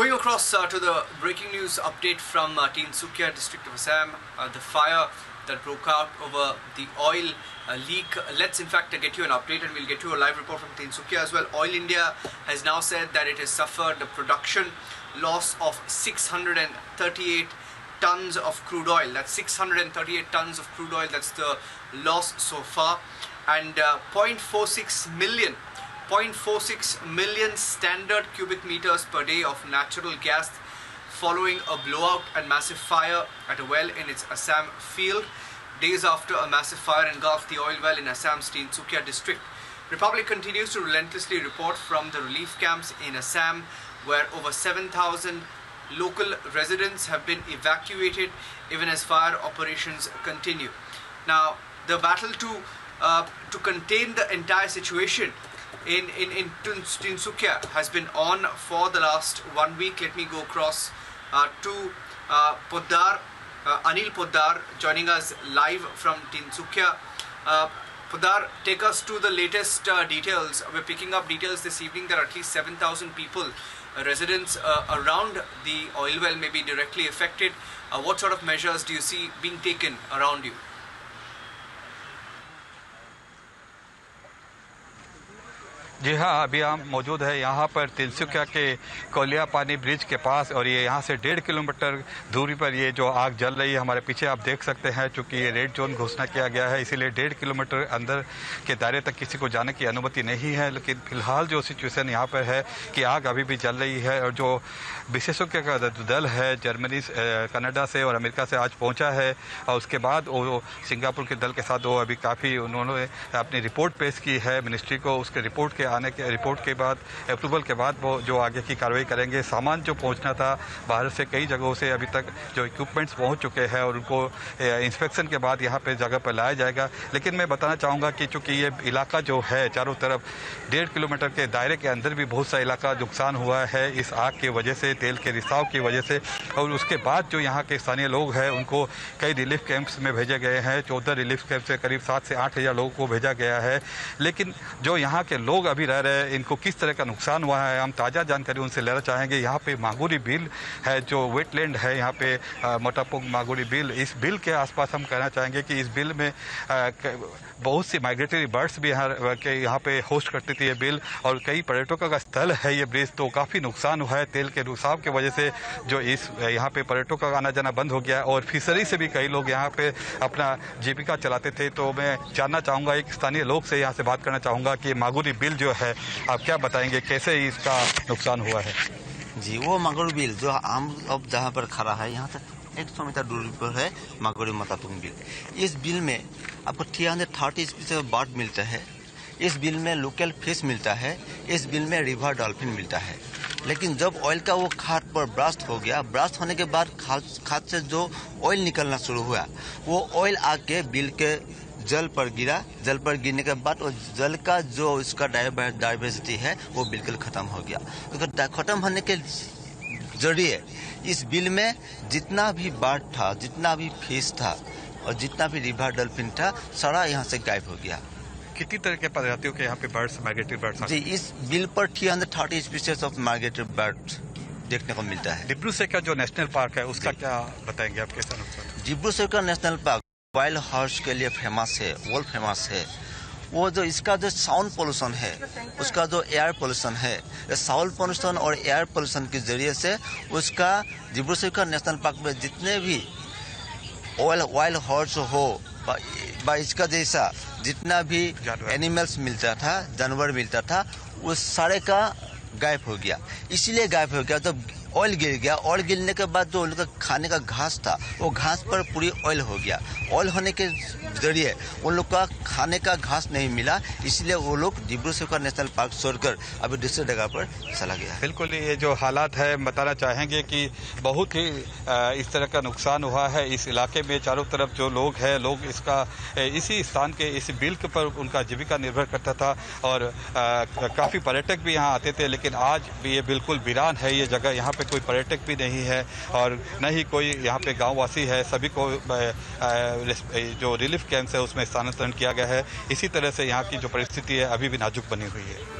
Going across to the breaking news update from Tinsukia district of Assam, the fire that broke out over the oil leak. Let's in fact get you an update, and we'll get you a live report from Tinsukia as well. Oil India has now said that it has suffered a production loss of 638 tons of crude oil. That's 638 tons of crude oil. That's the loss so far, and 0.46 million standard cubic meters per day of natural gas following a blowout and massive fire at a well in its Assam field. Days after a massive fire engulfed the oil well in Assam's Tinsukia district. Republic continues to relentlessly report from the relief camps in Assam, where over 7,000 local residents have been evacuated even as fire operations continue. Now, the battle to contain the entire situation in Tinsukia has been on for the last 1 week. Let me go across to Poddar, Anil Poddar, joining us live from Tinsukia. Poddar, take us to the latest details. We're picking up details this evening that at least 7,000 people, residents around the oil well, may be directly affected. What sort of measures do you see being taken around you? जी हाँ, अभी हम मौजूद है यहाँ पर तिनसुकिया के कोलिया पानी bridge के पास, और ये यहाँ से 1.5 किलोमीटर दूरी पर ये जो आग जल रही है हमारे पीछे आप देख सकते हैं। चूँकि ये रेड जोन घोषणा किया गया है, इसीलिए 1.5 किलोमीटर अंदर के दायरे तक किसी को जाने की अनुमति नहीं है। लेकिन फिलहाल जो सिचुएशन यहाँ पर है कि आग अभी भी जल रही है, और जो विशेषज्ञ का दल है जर्मनी, कनाडा से और अमेरिका से आज पहुँचा है, और उसके बाद वो सिंगापुर के दल के साथ वो अभी काफ़ी उन्होंने अपनी रिपोर्ट पेश की है मिनिस्ट्री को। उसके रिपोर्ट के बाद अप्रूवल के बाद वो जो आगे की कार्रवाई करेंगे। सामान जो पहुंचना था बाहर से कई जगहों से अभी तक जो इक्विपमेंट्स पहुंच चुके हैं, और उनको इंस्पेक्शन के बाद यहाँ पे जगह पर लाया जाएगा। लेकिन मैं बताना चाहूँगा कि चूँकि ये इलाका जो है चारों तरफ 1.5 किलोमीटर के दायरे के अंदर भी बहुत सा इलाका नुकसान हुआ है इस आग की वजह से, तेल के रिसाव की वजह से। और उसके बाद जो यहाँ के स्थानीय लोग हैं उनको कई रिलीफ कैंप्स में भेजे गए हैं। 14 रिलीफ कैंप से करीब 7 से 8 हज़ार लोगों को भेजा गया है। लेकिन जो यहाँ के लोग अभी रह रहे हैं, इनको किस तरह का नुकसान हुआ है, हम ताज़ा जानकारी उनसे लेना चाहेंगे। यहाँ पे मागुरी बिल है, जो वेटलैंड है यहाँ पे मोटापुंग मागुरी बिल, इस बिल के आसपास हम कहना चाहेंगे कि इस बिल में बहुत सी माइग्रेटरी बर्ड्स भी यहाँ पे होस्ट करती थी ये बिल, और कई पर्यटकों का स्थल है ये ब्रिज। तो काफ़ी नुकसान हुआ है तेल के रिसाव की वजह से, जो इस यहाँ पे पर्यटकों का आना जाना बंद हो गया। और फिशरी से भी कई लोग यहाँ पे अपना जीविका चलाते थे। तो मैं जानना चाहूँगा, एक स्थानीय लोग से यहाँ से बात करना चाहूँगा कि मागुरी बिल जो है आप क्या बताएंगे, कैसे इसका नुकसान हुआ है? जी, वो मागुरी बिल जो हम अब जहाँ पर खड़ा है यहाँ तक 100 मीटर दूरी पर है मागुरी मोटापुंग बिल। इस बिल में आपको 330 स्पीसीज बर्ड मिलता है। इस बिल में लोकल फिश मिलता है। इस बिल में रिवर डॉल्फिन मिलता है। लेकिन जब ऑयल का वो खाद पर ब्लास्ट हो गया, ब्लास्ट होने के बाद खाद से जो ऑयल निकलना शुरू हुआ, वो ऑयल आके बिल के जल पर गिरा। जल पर गिरने के बाद वो जल का जो उसका डाइवर्सिटी है वो बिल्कुल खत्म हो गया। तो खत्म होने के जरिए इस बिल में जितना भी बर्ड था, जितना भी फिश था और जितना भी रिवर डॉल्फिन था, सारा यहाँ से गायब हो गया। कितनी तरह के प्रजातियों के यहाँ पे बर्ड्स, माइग्रेटरी बर्ड्स? जी, इस बिल पर 330 स्पीसीज ऑफ माइग्रेटरी बर्ड्स देखने को मिलता है। डिब्रू सैखोवा जो नेशनल पार्क है उसका क्या बताएंगे आप, कैसा नुकसान? Dibru Saikhowa national park wild horse के लिए फेमस है, वर्ल्ड फेमस है। वो जो इसका जो साउंड पोल्यूशन है, उसका जो एयर पोल्यूशन है, साउंड पोल्यूशन और एयर पोल्यूशन के जरिए से उसका डिब्रू सैखोवा नेशनल पार्क में जितने भी वाइल्ड हॉर्स हो इसका जैसा जितना भी एनिमल्स मिलता था, जानवर मिलता था, वो सारे का गायब हो गया। इसीलिए गायब हो गया जब ऑयल गिर गया। ऑयल गिरने के बाद जो उनका खाने का घास था, वो घास पर पूरी ऑयल हो गया। ऑयल होने के जरिए उन लोग का खाने का घास नहीं मिला, इसलिए वो लोग डिब्रू सैखोवा नेशनल पार्क छोड़कर अभी दूसरी जगह पर चला गया। बिल्कुल, ये जो हालात है बताना चाहेंगे कि बहुत ही इस तरह का नुकसान हुआ है इस इलाके में। चारों तरफ जो लोग हैं, लोग इसका इसी स्थान के इस बिल के पर उनका जीविका निर्भर करता था, और काफ़ी पर्यटक भी यहाँ आते थे। लेकिन आज भी ये बिल्कुल वीरान है ये जगह, यहाँ पे कोई पर्यटक भी नहीं है और न ही कोई यहाँ पे गांववासी है। सभी को जो रिलीफ कैंप्स है उसमें स्थानांतरण किया गया है। इसी तरह से यहाँ की जो परिस्थिति है अभी भी नाजुक बनी हुई है।